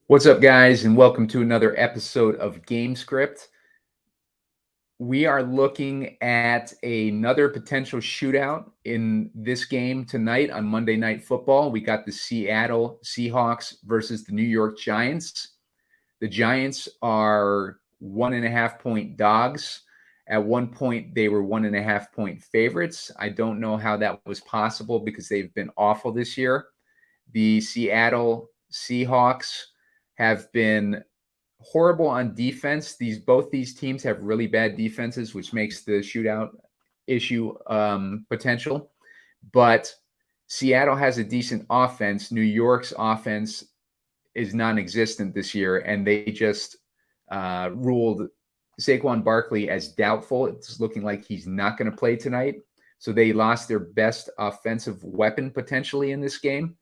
What's up, guys, and welcome to another episode of Gamescript. We are looking at another potential shootout in this game tonight on Monday Night Football. We got the Seattle Seahawks versus the New York Giants. The Giants are 1.5-point dogs. At one point, they were 1.5-point favorites. I don't know how that was possible because they've been awful this year. The Seattle Seahawks have been horrible on defense. Both these teams have really bad defenses, which makes the shootout issue potential. But Seattle has a decent offense. New York's offense is non-existent this year, and they just ruled Saquon Barkley as doubtful. It's looking like he's not going to play tonight. So they lost their best offensive weapon potentially in this game.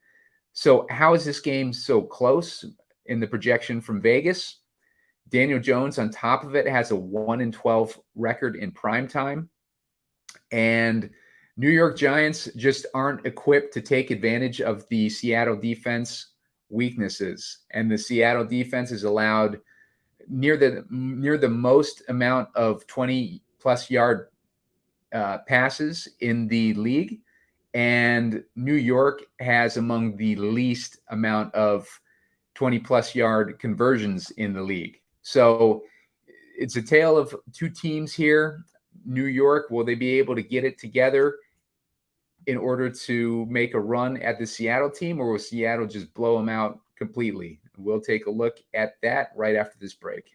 So how is this game so close in the projection from Vegas? Daniel Jones, on top of it, has a 1-12 record in primetime. And New York Giants just aren't equipped to take advantage of the Seattle defense weaknesses. And the Seattle defense is allowed near the most amount of 20-plus yard passes in the league. And New York has among the least amount of 20-plus yard conversions in the league. So it's a tale of two teams here. New York, will they be able to get it together in order to make a run at the Seattle team, or will Seattle just blow them out completely? We'll take a look at that right after this break.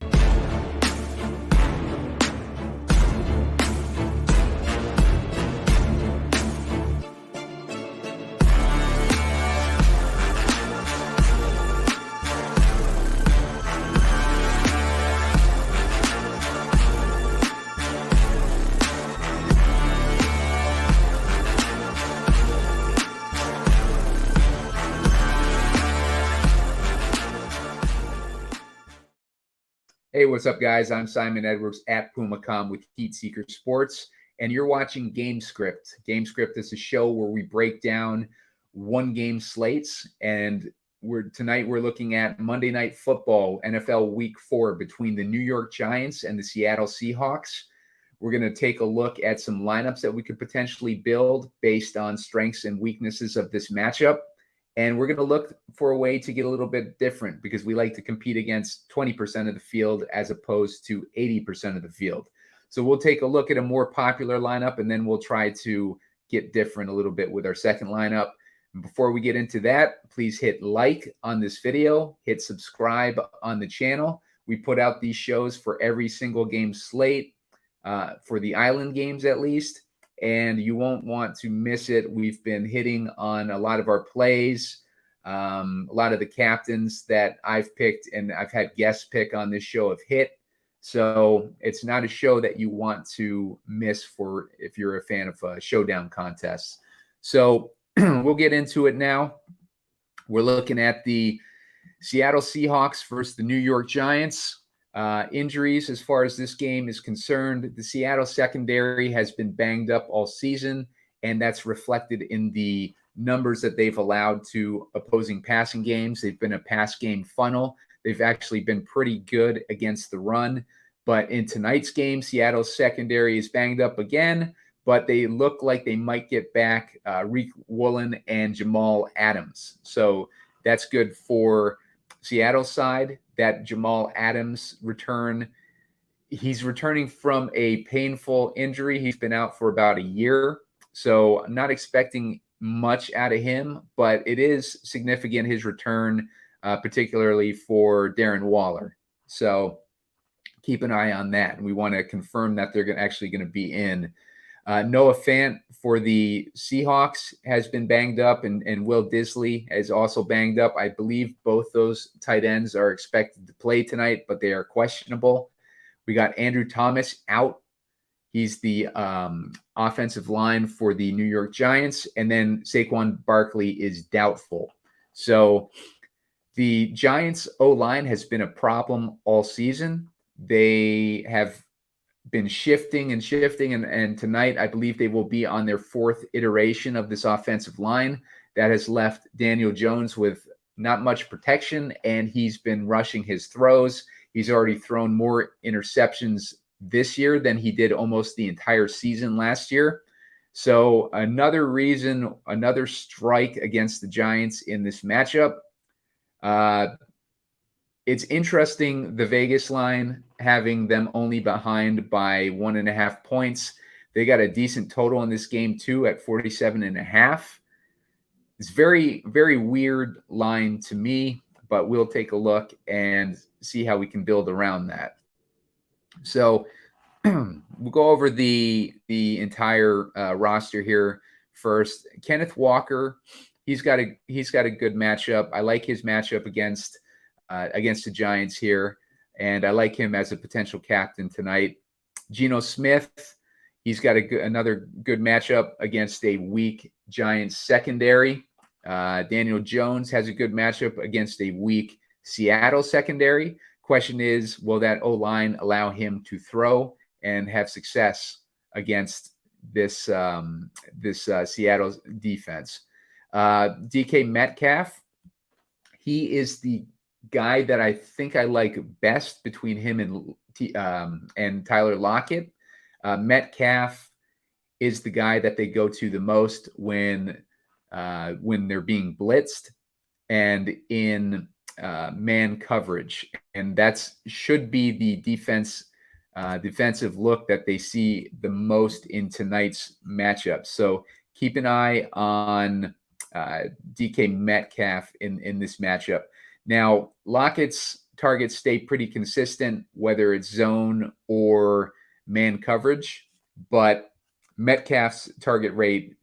Hey, what's up, guys? I'm Simon Edwards at Pumacom with Heat Seeker Sports, and you're watching Gamescript. Gamescript is a show where we break down one-game slates, and tonight we're looking at Monday Night Football, NFL Week 4, between the New York Giants and the Seattle Seahawks. We're going to take a look at some lineups that we could potentially build based on strengths and weaknesses of this matchup. And we're going to look for a way to get a little bit different because we like to compete against 20% of the field as opposed to 80% of the field. So we'll take a look at a more popular lineup, and then we'll try to get different a little bit with our second lineup. And before we get into that, please hit like on this video, hit subscribe on the channel. We put out these shows for every single game slate, for the island games at least. And you won't want to miss it. We've been hitting on a lot of our plays, a lot of the captains that I've picked and I've had guests pick on this show have hit. So it's not a show that you want to miss for if you're a fan of showdown contests. So we'll get into it now. We're looking at the Seattle Seahawks versus the New York Giants. Injuries as far as this game is concerned, the Seattle secondary has been banged up all season, and that's reflected in the numbers that they've allowed to opposing passing games. They've been a pass game funnel. They've actually been pretty good against the run. But in tonight's game, Seattle's secondary is banged up again, but they look like they might get back Reek Woolen and Jamal Adams. So that's good for Seattle's side. That Jamal Adams return, he's returning from a painful injury. He's been out for about a year. So I'm not expecting much out of him, but it is significant, his return, particularly for Darren Waller. So keep an eye on that. And we want to confirm that they're actually going to be in. Noah Fant for the Seahawks has been banged up, and Will Disley is also banged up. I believe both those tight ends are expected to play tonight, but they are questionable. We got Andrew Thomas out. He's the offensive line for the New York Giants, and then Saquon Barkley is doubtful. So the Giants' O-line has been a problem all season. They have been shifting, and tonight I believe they will be on their fourth iteration of this offensive line. That has left Daniel Jones with not much protection, and he's been rushing his throws. He's already thrown more interceptions this year than he did almost the entire season last year. So another reason, another strike against the Giants in this matchup. It's interesting, the Vegas line having them only behind by 1.5 points. They got a decent total in this game too at 47.5. It's very, very weird line to me, but we'll take a look and see how we can build around that. So we'll go over the entire roster here first. Kenneth Walker, he's got a good matchup. I like his matchup against the Giants here, and I like him as a potential captain tonight. Geno Smith, he's got another good matchup against a weak Giants secondary. Daniel Jones has a good matchup against a weak Seattle secondary. Question is, will that O-line allow him to throw and have success against this Seattle defense? DK Metcalf, he is the guy that I think I like best between him and Tyler Lockett. Metcalf is the guy that they go to the most when they're being blitzed and in man coverage, and that's should be the defensive look that they see the most in tonight's matchup. So keep an eye on DK Metcalf in this matchup. Now, Lockett's targets stay pretty consistent, whether it's zone or man coverage, but Metcalf's target rate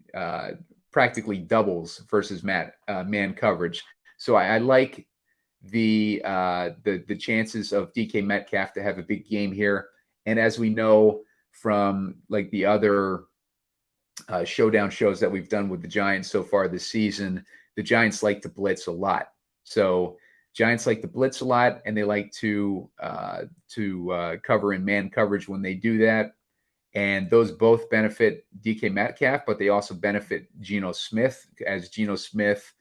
practically doubles versus man coverage. So I like the chances of DK Metcalf to have a big game here. And as we know from like the other showdown shows that we've done with the Giants so far this season, the Giants like to blitz a lot. So Giants like to blitz a lot, and they like to cover in man coverage when they do that. And those both benefit DK Metcalf, but they also benefit Geno Smith, as Geno Smith,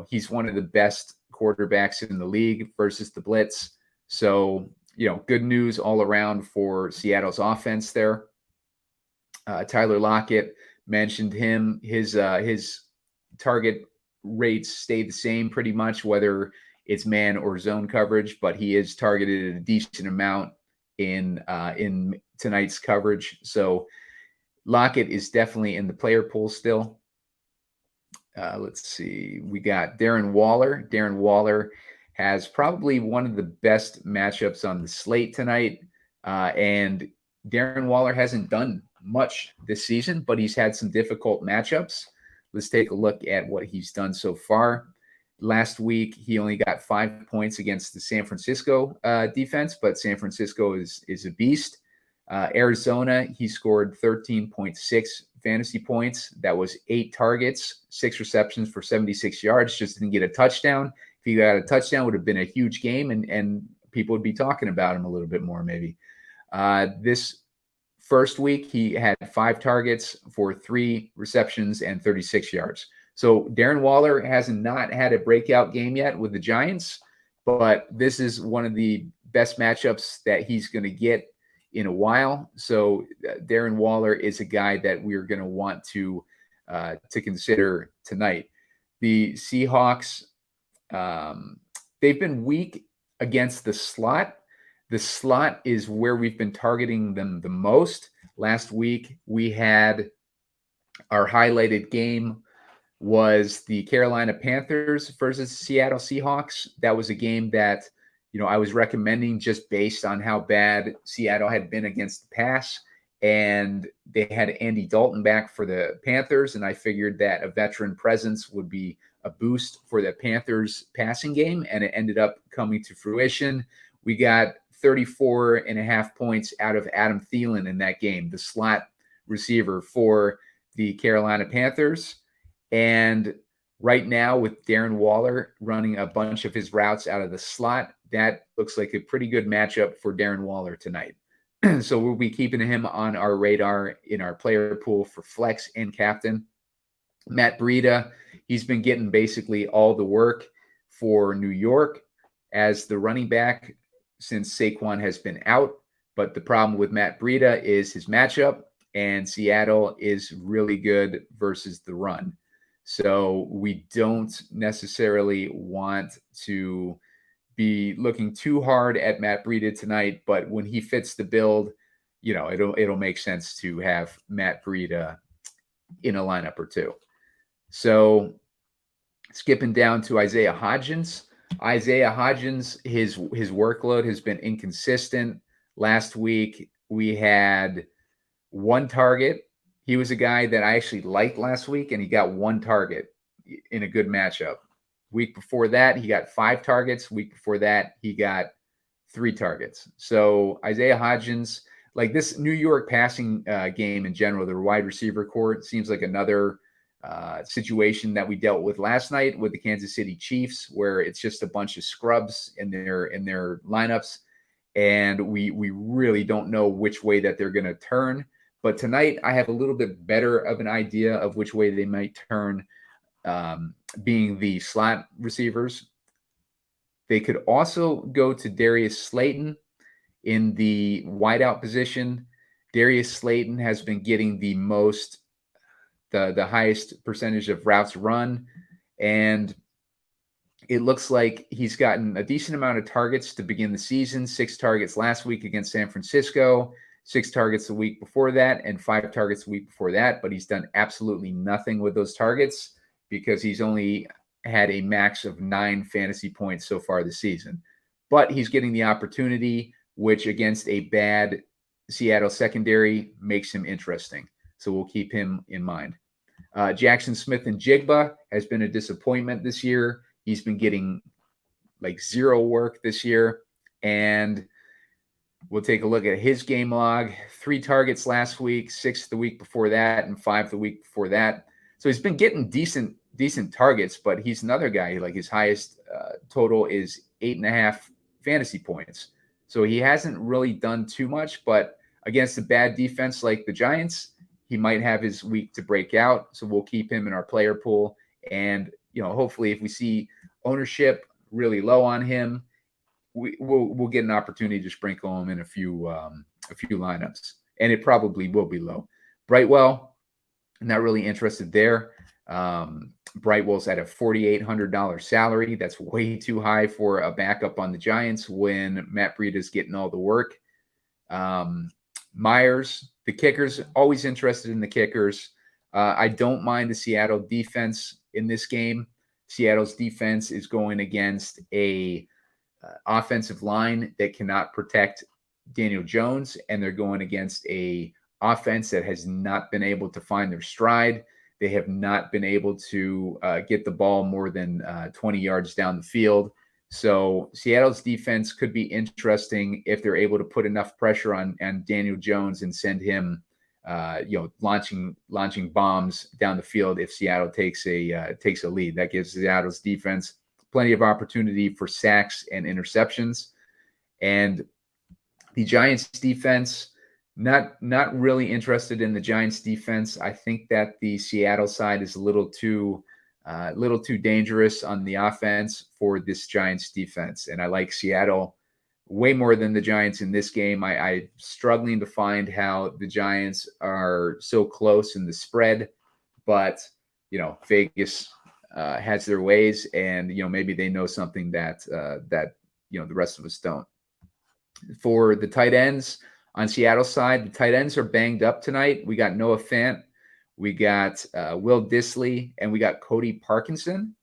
he's one of the best quarterbacks in the league versus the blitz. So, good news all around for Seattle's offense there. Tyler Lockett, mentioned him. His target rates stay the same pretty much, whether it's man or zone coverage, but he is targeted a decent amount in tonight's coverage. So Lockett is definitely in the player pool still. Let's see. We got Darren Waller. Darren Waller has probably one of the best matchups on the slate tonight. And Darren Waller hasn't done much this season, but he's had some difficult matchups. Let's take a look at what he's done so far. Last week, he only got 5 points against the San Francisco defense, but San Francisco is a beast. Arizona, he scored 13.6 fantasy points. That was 8 targets, 6 receptions for 76 yards, just didn't get a touchdown. If he got a touchdown, it would have been a huge game, and people would be talking about him a little bit more maybe. This first week, he had 5 targets for 3 receptions and 36 yards. So Darren Waller has not had a breakout game yet with the Giants, but this is one of the best matchups that he's going to get in a while. So Darren Waller is a guy that we're going to want to consider tonight. The Seahawks, they've been weak against the slot. The slot is where we've been targeting them the most. Last week, we had our highlighted game was the Carolina Panthers versus Seattle Seahawks. That was a game that, I was recommending just based on how bad Seattle had been against the pass. And they had Andy Dalton back for the Panthers. And I figured that a veteran presence would be a boost for the Panthers passing game. And it ended up coming to fruition. We got 34.5 points out of Adam Thielen in that game, the slot receiver for the Carolina Panthers. And right now, with Darren Waller running a bunch of his routes out of the slot, that looks like a pretty good matchup for Darren Waller tonight. So we'll be keeping him on our radar in our player pool for flex and captain. Matt Breida, he's been getting basically all the work for New York as the running back since Saquon has been out. But the problem with Matt Breida is his matchup, and Seattle is really good versus the run. So we don't necessarily want to be looking too hard at Matt Breida tonight, but when he fits the build, it'll make sense to have Matt Breida in a lineup or two. So skipping down to Isaiah Hodgins. Isaiah Hodgins, his workload has been inconsistent. Last week, we had one target. He was a guy that I actually liked last week, and he got one target in a good matchup. Week before that, he got 5 targets. Week before that, he got 3 targets. So Isaiah Hodgins, like this New York passing game in general, the wide receiver core seems like another situation that we dealt with last night with the Kansas City Chiefs, where it's just a bunch of scrubs in their lineups, and we really don't know which way that they're going to turn. But tonight, I have a little bit better of an idea of which way they might turn, being the slot receivers. They could also go to Darius Slayton in the wideout position. Darius Slayton has been getting the highest percentage of routes run, and it looks like he's gotten a decent amount of targets to begin the season. 6 targets last week against San Francisco, 6 targets the week before that, and 5 targets the week before that. But he's done absolutely nothing with those targets because he's only had a max of 9 fantasy points so far this season. But he's getting the opportunity, which against a bad Seattle secondary makes him interesting. So we'll keep him in mind. Jackson Smith and Jigba has been a disappointment this year. He's been getting like 0 work this year. And we'll take a look at his game log. 3 targets last week, 6 the week before that, and 5 the week before that. So he's been getting decent targets, but he's another guy, like his highest total is 8.5 fantasy points. So he hasn't really done too much, but against a bad defense like the Giants, he might have his week to break out. So we'll keep him in our player pool. And, hopefully if we see ownership really low on him, we'll get an opportunity to sprinkle him in a few lineups. And it probably will be low. Brightwell, not really interested there. Brightwell's at a $4,800 salary. That's way too high for a backup on the Giants when Matt Breida's getting all the work. Myers, the kickers, always interested in the kickers. I don't mind the Seattle defense in this game. Seattle's defense is going against a offensive line that cannot protect Daniel Jones, and they're going against a offense that has not been able to find their stride. They have not been able to get the ball more than 20 yards down the field. So Seattle's defense could be interesting if they're able to put enough pressure on Daniel Jones and send him, launching bombs down the field. If Seattle takes a lead, that gives Seattle's defense plenty of opportunity for sacks and interceptions. And the Giants defense, not really interested in the Giants defense. I think that the Seattle side is a little too dangerous on the offense for this Giants defense. And I like Seattle way more than the Giants in this game. I'm struggling to find how the Giants are so close in the spread, but Vegas has their ways, and maybe they know something that the rest of us don't. For the tight ends on Seattle's side, the tight ends are banged up tonight. We got Noah Fant, we got Will Dissly, and we got Cody Parkinson.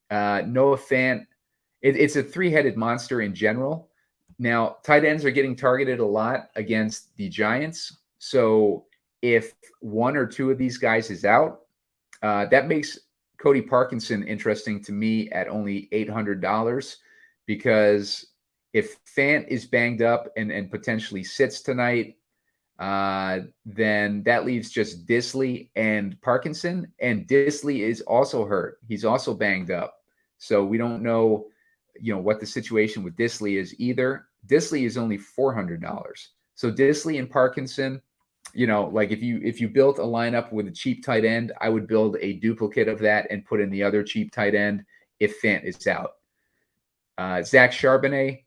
Noah Fant, it's a 3-headed monster in general. Now, tight ends are getting targeted a lot against the Giants. So if 1 or 2 of these guys is out, that makes Cody Parkinson interesting to me at only $800, because if Fant is banged up and potentially sits tonight, then that leaves just Dissly and Parkinson. And Dissly is also hurt. He's also banged up. So we don't know, what the situation with Dissly is either. Dissly is only $400. So Dissly and Parkinson, like if you built a lineup with a cheap tight end, I would build a duplicate of that and put in the other cheap tight end if Fant is out. Zach Charbonnet,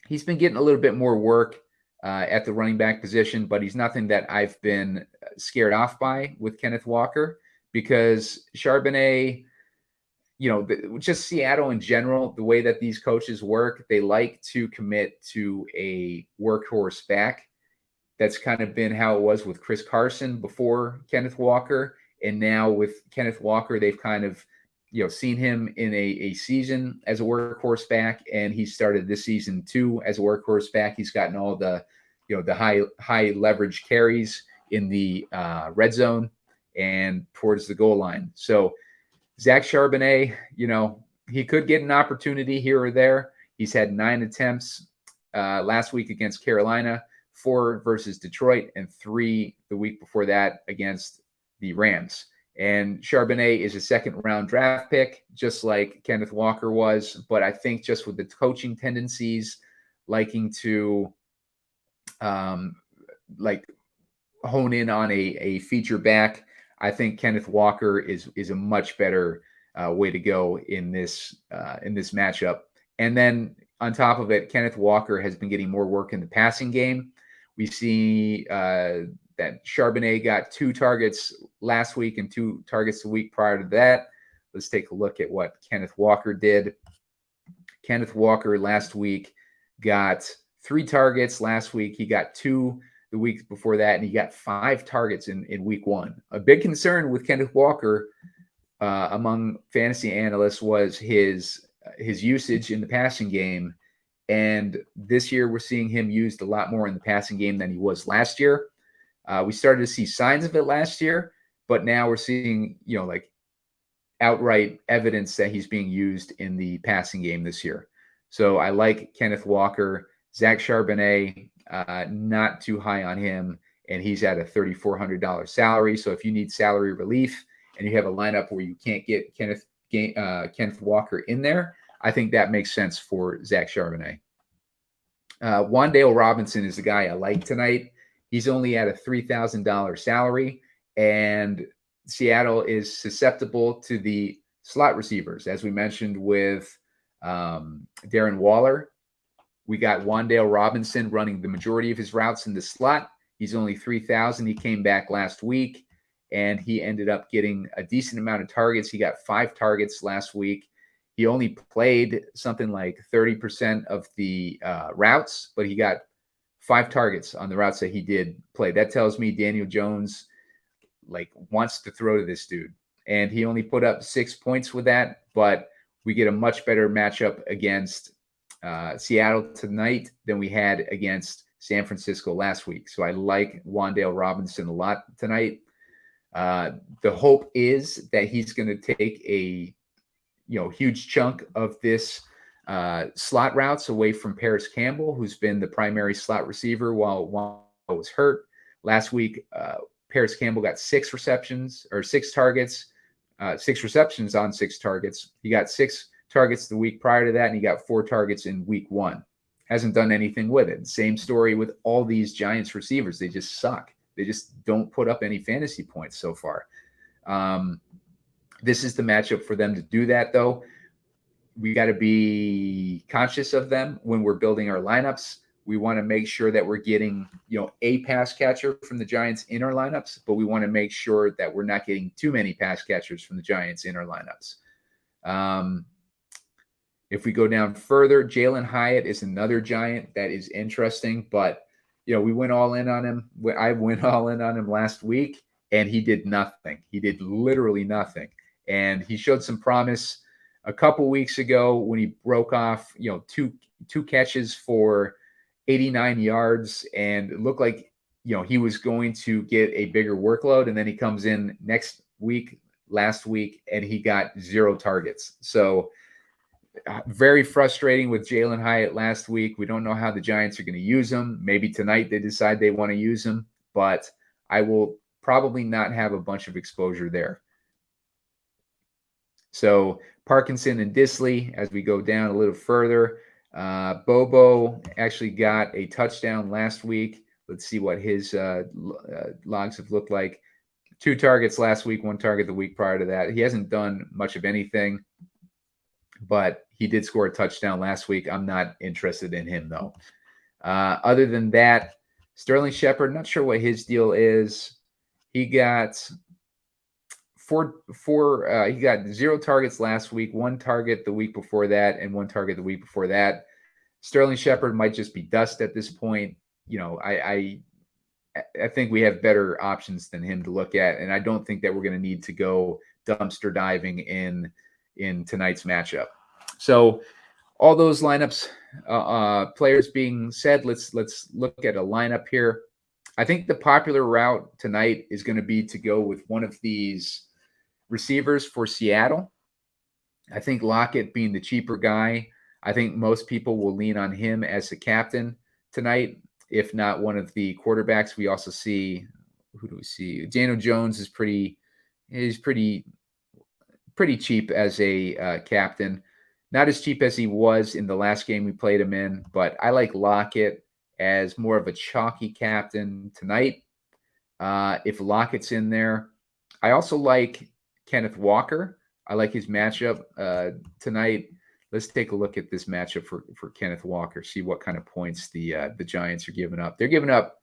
he's been getting a little bit more work at the running back position, but he's nothing that I've been scared off by with Kenneth Walker, because Charbonnet, just Seattle in general, the way that these coaches work, they like to commit to a workhorse back. That's kind of been how it was with Chris Carson before Kenneth Walker. And now with Kenneth Walker, they've kind of, seen him in a season as a workhorse back, and he started this season too as a workhorse back. He's gotten all the, the high leverage carries in the red zone and towards the goal line. So Zach Charbonnet, he could get an opportunity here or there. He's had 9 attempts last week against Carolina, 4 versus Detroit, and 3 the week before that against the Rams. And Charbonnet is a second-round draft pick, just like Kenneth Walker was. But I think just with the coaching tendencies, liking to hone in on a feature back, I think Kenneth Walker is a much better way to go in this matchup. And then on top of it, Kenneth Walker has been getting more work in the passing game. We see that Charbonnet got 2 targets last week and 2 targets the week prior to that. Let's take a look at what Kenneth Walker did. Kenneth Walker last week got 3 targets last week. He got 2 the week before that, and he got 5 targets in week 1. A big concern with Kenneth Walker among fantasy analysts was his usage in the passing game. And this year, we're seeing him used a lot more in the passing game than he was last year. We started to see signs of it last year, but now we're seeing, outright evidence that he's being used in the passing game this year. So I like Kenneth Walker. Zach Charbonnet, not too high on him, and he's at a $3,400 salary. So if you need salary relief and you have a lineup where you can't get Kenneth Walker in there, I think that makes sense for Zach Charbonnet. Wan'Dale Robinson is the guy I like tonight. He's only at a $3,000 salary, and Seattle is susceptible to the slot receivers. As we mentioned with Darren Waller, we got Wan'Dale Robinson running the majority of his routes in the slot. He's only $3,000. He came back last week, and he ended up getting a decent amount of targets. He got 5 targets last week. He only played something like 30% of the routes, but he got 5 targets on the routes that he did play. That tells me Daniel Jones wants to throw to this dude. And he only put up 6 points with that, but we get a much better matchup against Seattle tonight than we had against San Francisco last week. So I like Wan'Dale Robinson a lot tonight. The hope is that he's going to take a huge chunk of this slot routes away from Paris Campbell, who's been the primary slot receiver while Wan'Dale was hurt. Last week, Paris Campbell got 6 targets, 6 receptions on 6 targets. He got 6 targets the week prior to that, and he got 4 targets in week 1. Hasn't done anything with it. Same story with all these Giants receivers. They just suck. They just don't put up any fantasy points so far. This is the matchup for them to do that, though. We got to be conscious of them when we're building our lineups. We want to make sure that we're getting, a pass catcher from the Giants in our lineups, but we want to make sure that we're not getting too many pass catchers from the Giants in our lineups. If we go down further, Jalen Hyatt is another Giant that is interesting, but we went all in on him. I went all in on him last week, and he did nothing. He did literally nothing. And he showed some promise a couple weeks ago when he broke off, two catches for 89 yards, and it looked like, he was going to get a bigger workload. And then he comes in last week, and he got 0 targets. So very frustrating with Jalen Hyatt last week. We don't know how the Giants are going to use him. Maybe tonight they decide they want to use him, but I will probably not have a bunch of exposure there. So Parkinson and Disley, as we go down a little further, Bobo actually got a touchdown last week. Let's see what his logs have looked like. 2 targets last week, 1 target the week prior to that. He hasn't done much of anything, but He did score a touchdown last week. I'm not interested in him, though. Other than that, Sterling Shepard, not sure what his deal is. He got he got 0 targets last week, 1 target the week before that, and 1 target the week before that. Sterling Shepard might just be dust at this point. I think we have better options than him to look at, and I don't think that we're going to need to go dumpster diving in tonight's matchup. So all those lineups, players being said, let's look at a lineup here. I think the popular route tonight is going to be to go with one of these receivers for Seattle. I think Lockett being the cheaper guy, I think most people will lean on him as the captain tonight, if not one of the quarterbacks. We also see, who do we see? Daniel Jones is pretty cheap as a captain. Not as cheap as he was in the last game we played him in, but I like Lockett as more of a chalky captain tonight. If Lockett's in there, I also like Kenneth Walker. I like his matchup tonight. Let's take a look at this matchup for Kenneth Walker, see what kind of points the Giants are giving up. They're giving up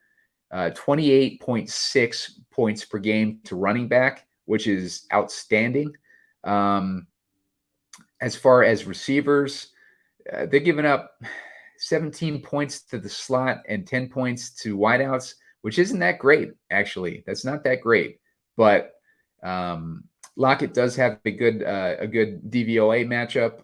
28.6 points per game to running back, which is outstanding. As far as receivers, they're giving up 17 points to the slot and 10 points to wideouts, which isn't that great, actually. That's not that great. But Lockett does have a good DVOA matchup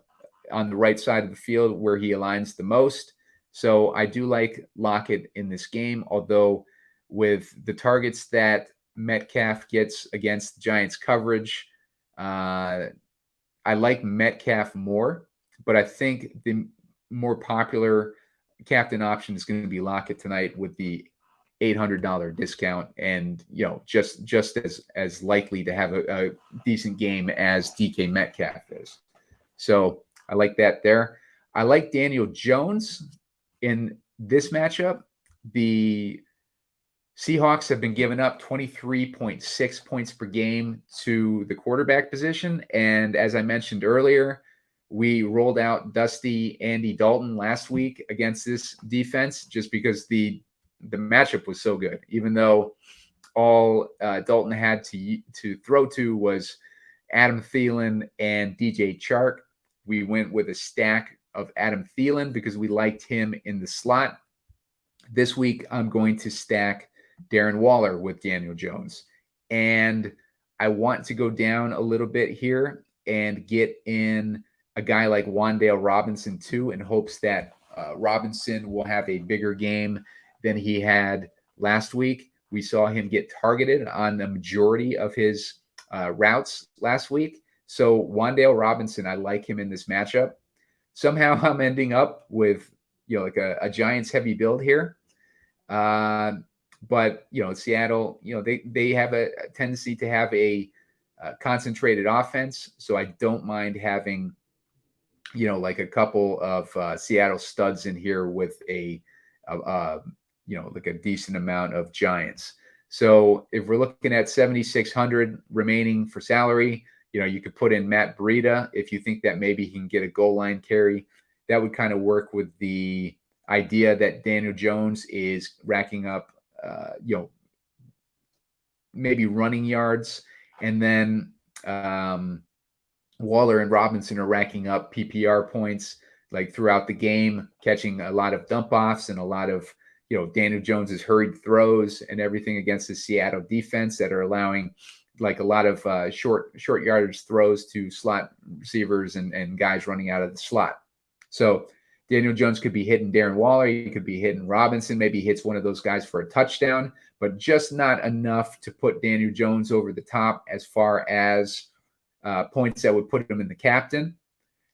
on the right side of the field where he aligns the most. So I do like Lockett in this game, although with the targets that Metcalf gets against the Giants coverage, I like Metcalf more, but I think the more popular captain option is going to be Lockett tonight with the $800 discount, and just as likely to have a decent game as DK Metcalf is. So I like that there. I like Daniel Jones in this matchup. The Seahawks have been giving up 23.6 points per game to the quarterback position. And as I mentioned earlier, we rolled out Dusty Andy Dalton last week against this defense just because the matchup was so good. Even though all Dalton had to throw to was Adam Thielen and DJ Chark, we went with a stack of Adam Thielen because we liked him in the slot. This week, I'm going to stack Darren Waller with Daniel Jones. And I want to go down a little bit here and get in a guy like Wan'Dale Robinson too, in hopes that Robinson will have a bigger game than he had last week. We saw him get targeted on the majority of his routes last week. So Wan'Dale Robinson, I like him in this matchup. Somehow I'm ending up with like a Giants heavy build here. But Seattle, they have a tendency to have a concentrated offense. So I don't mind having, like a couple of Seattle studs in here with like a decent amount of Giants. So if we're looking at 7,600 remaining for salary, you could put in Matt Breida if you think that maybe he can get a goal line carry. That would kind of work with the idea that Daniel Jones is racking up, maybe running yards, and then Waller and Robinson are racking up PPR points like throughout the game, catching a lot of dump offs and a lot of Daniel Jones's hurried throws and everything against the Seattle defense that are allowing like a lot of short yardage throws to slot receivers and guys running out of the slot. So Daniel Jones could be hitting Darren Waller. He could be hitting Robinson. Maybe he hits one of those guys for a touchdown, but just not enough to put Daniel Jones over the top as far as points that would put him in the captain.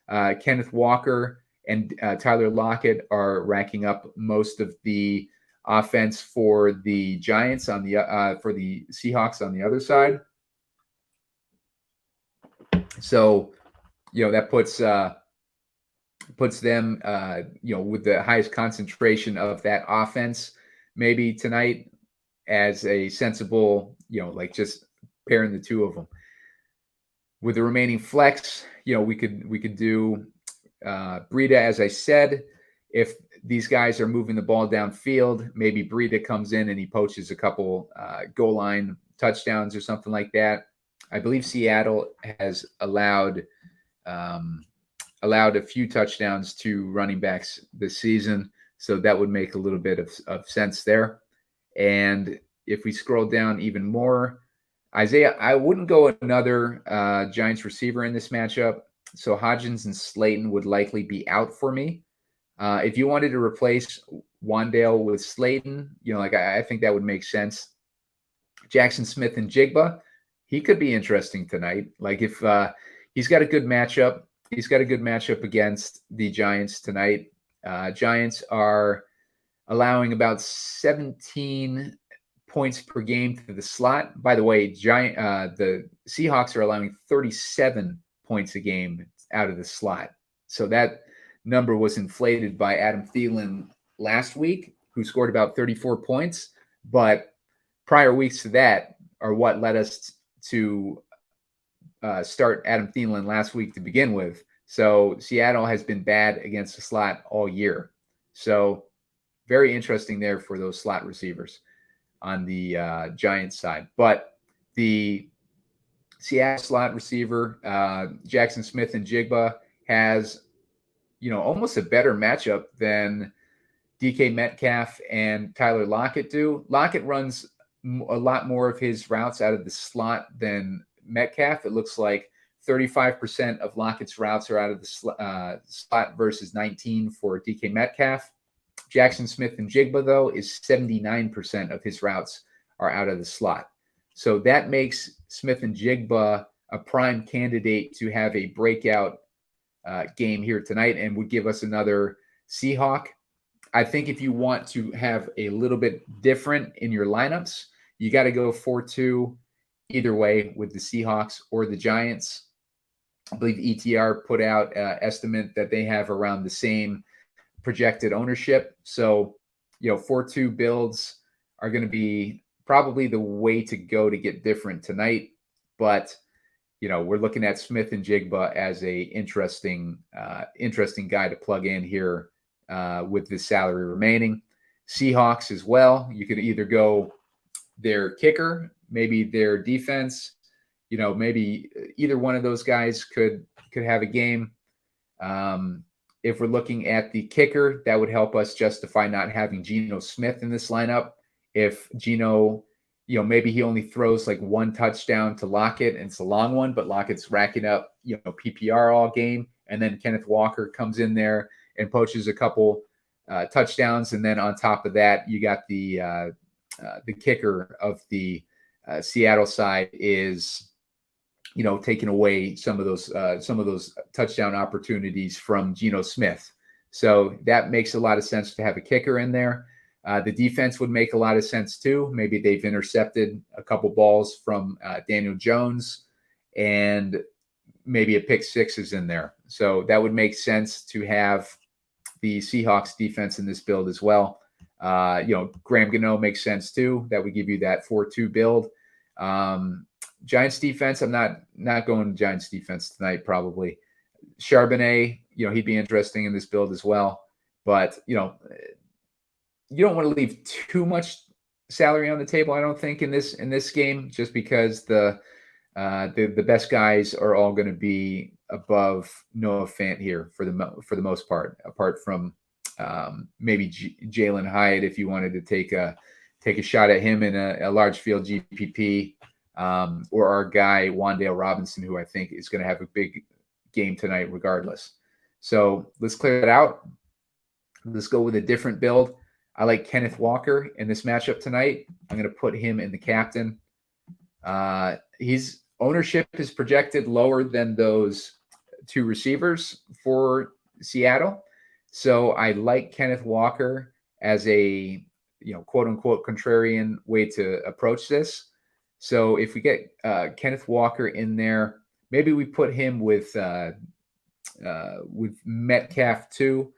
Kenneth Walker and Tyler Lockett are racking up most of the offense for the Giants for the Seahawks on the other side. So, that puts them, with the highest concentration of that offense, maybe tonight as a sensible, like just pairing the two of them. With the remaining flex, we could do Breida, as I said, if these guys are moving the ball downfield, maybe Breida comes in and he poaches a couple goal line touchdowns or something like that. I believe Seattle has allowed a few touchdowns to running backs this season, so that would make a little bit of sense there. And if we scroll down even more, Isaiah, I wouldn't go another Giants receiver in this matchup. So Hodgins and Slayton would likely be out for me. If you wanted to replace Wandale with Slayton, I think that would make sense. Jackson Smith and Jigba, he could be interesting tonight. Like if he's got a good matchup against the Giants tonight. Giants are allowing about 17 points per game to the slot. By the way, the Seahawks are allowing 37 points a game out of the slot. So that number was inflated by Adam Thielen last week, who scored about 34 points. But prior weeks to that are what led us to start Adam Thielen last week to begin with. So Seattle has been bad against the slot all year. So very interesting there for those slot receivers on the Giants side. But the Seattle slot receiver, Jackson Smith and Jigba, has, almost a better matchup than DK Metcalf and Tyler Lockett do. Lockett runs a lot more of his routes out of the slot than Metcalf. It looks like 35% of Lockett's routes are out of the slot versus 19 for DK Metcalf. Jackson Smith and Jigba, though, is 79% of his routes are out of the slot. So that makes Smith and Jigba a prime candidate to have a breakout game here tonight and would give us another Seahawk. I think if you want to have a little bit different in your lineups, you got to go 4-2 either way with the Seahawks or the Giants. I believe ETR put out an estimate that they have around the same projected ownership. So, 4-2 builds are going to be probably the way to go to get different tonight. But, we're looking at Smith and Jigba as a interesting guy to plug in here with the salary remaining. Seahawks as well. You could either go their kicker, maybe their defense. Maybe either one of those guys could have a game. If we're looking at the kicker, that would help us justify not having Geno Smith in this lineup. If Geno, maybe he only throws like one touchdown to Lockett and it's a long one, but Lockett's racking up, PPR all game. And then Kenneth Walker comes in there and poaches a couple touchdowns. And then on top of that, you got the kicker of the Seattle side is, taking away some of those touchdown opportunities from Geno Smith. So that makes a lot of sense to have a kicker in there. The defense would make a lot of sense too. Maybe they've intercepted a couple balls from Daniel Jones, and maybe a pick six is in there. So that would make sense to have the Seahawks defense in this build as well. Graham Gano makes sense too. That would give you that 4-2 build. Giants defense, I'm not going Giants defense tonight, probably. Charbonnet, he'd be interesting in this build as well. But, you don't want to leave too much salary on the table, I don't think, in this game, just because the best guys are all going to be above Noah Fant here for the most part, apart from maybe Jalen Hyatt if you wanted to take a shot at him in a large field GPP. Or our guy, Wandale Robinson, who I think is going to have a big game tonight regardless. So let's clear it out. Let's go with a different build. I like Kenneth Walker in this matchup tonight. I'm going to put him in the captain. His ownership is projected lower than those two receivers for Seattle. So I like Kenneth Walker as a, quote unquote contrarian way to approach this. So if we get Kenneth Walker in there, maybe we put him with Metcalf too.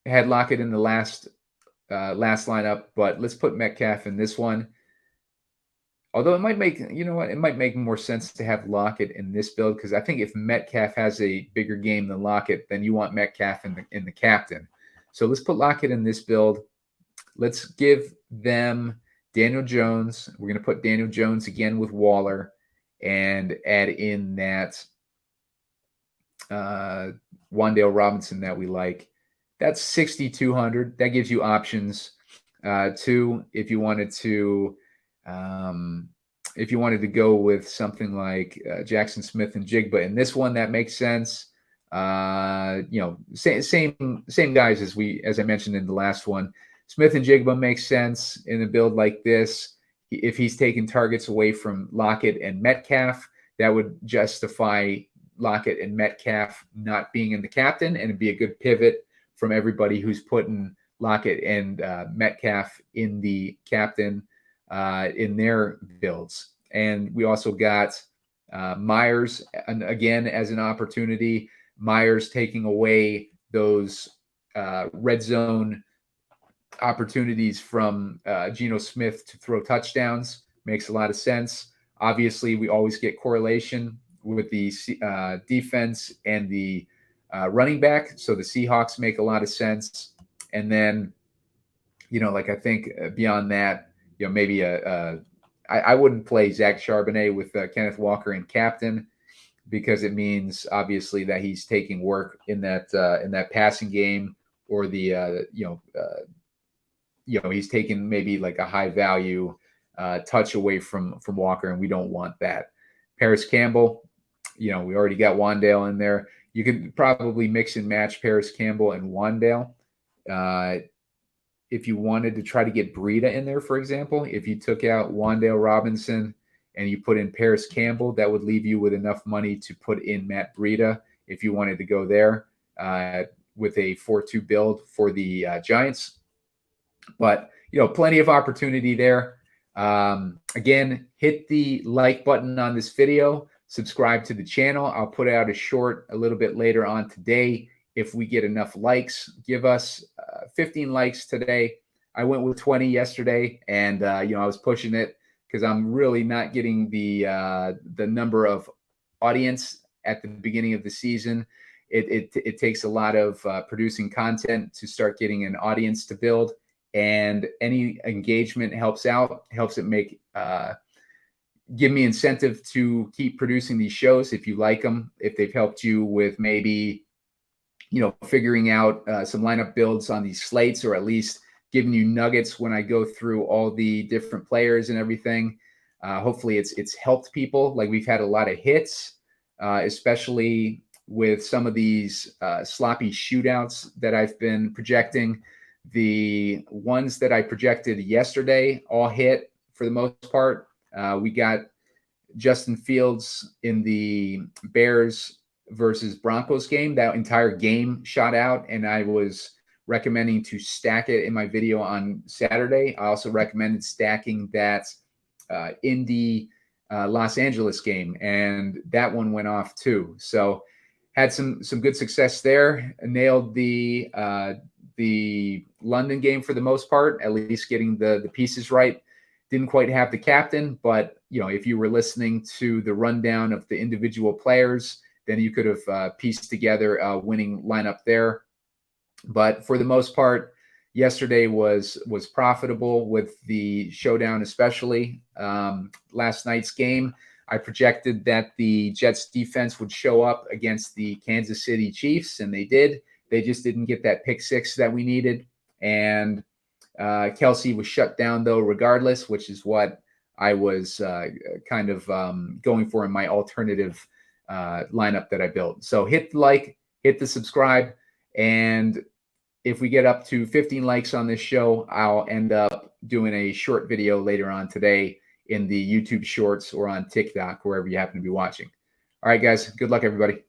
Had Lockett in the last lineup, but let's put Metcalf in this one. Although it might make, you know what, it might make more sense to have Lockett in this build, because I think if Metcalf has a bigger game than Lockett, then you want Metcalf in the captain. So let's put Lockett in this build. Let's give them Daniel Jones. We're going to put Daniel Jones again with Waller and add in that Wan'Dale Robinson that we like. That's 6,200. That gives you options too, if you wanted to go with something like Jackson Smith and Jigba in this one. That makes sense. You know, same guys as I mentioned in the last one. Smith and Jigba makes sense in a build like this. If he's taking targets away from Lockett and Metcalf, that would justify Lockett and Metcalf not being in the captain, and it'd be a good pivot from everybody who's putting Lockett and Metcalf in the captain in their builds. And we also got Myers, and again, as an opportunity. Myers taking away those red zone opportunities from Geno Smith to throw touchdowns makes a lot of sense. Obviously, we always get correlation with the defense and the running back, so the Seahawks make a lot of sense. And then, you know, like I think beyond that, you know, maybe I wouldn't play Zach Charbonnet with Kenneth Walker in captain, because it means obviously that he's taking work in that passing game, or the he's taking maybe like a high value touch away from Walker, and we don't want that. Paris Campbell, you know, we already got Wan'Dale in there. You could probably mix and match Paris Campbell and Wan'Dale. If you wanted to try to get Breida in there, for example, if you took out Wan'Dale Robinson and you put in Paris Campbell, that would leave you with enough money to put in Matt Breida if you wanted to go there with a 4-2 build for the Giants. But, you know, plenty of opportunity there. Again, hit the like button on this video, subscribe to the channel. I'll put out a short a little bit later on today. If we get enough likes, give us 15 likes today. I went with 20 yesterday, and you know, I was pushing it because I'm really not getting the number of audience at the beginning of the season. It takes a lot of producing content to start getting an audience to build, and any engagement helps out, helps it make give me incentive to keep producing these shows if you like them, if they've helped you with maybe, you know, figuring out some lineup builds on these slates, or at least giving you nuggets when I go through all the different players and everything. Hopefully it's helped people. Like, we've had a lot of hits, especially with some of these sloppy shootouts that I've been projecting. The ones that I projected yesterday all hit for the most part. We got Justin Fields in the Bears versus Broncos game. That entire game shot out, and I was recommending to stack it in my video on Saturday. I also recommended stacking that Indy Los Angeles game, and that one went off too. So had some good success there. Nailed the London game for the most part, at least getting the pieces right. Didn't quite have the captain, but, you know, if you were listening to the rundown of the individual players, then you could have pieced together a winning lineup there. But for the most part, yesterday was profitable with the showdown, especially. Last night's game, I projected that the Jets defense would show up against the Kansas City Chiefs, and they did. They just didn't get that pick six that we needed. And Kelsey was shut down, though, regardless, which is what I was kind of going for in my alternative lineup that I built. So hit the like, hit the subscribe, and if we get up to 15 likes on this show, I'll end up doing a short video later on today in the YouTube Shorts or on TikTok, wherever you happen to be watching. All right, guys, good luck, everybody.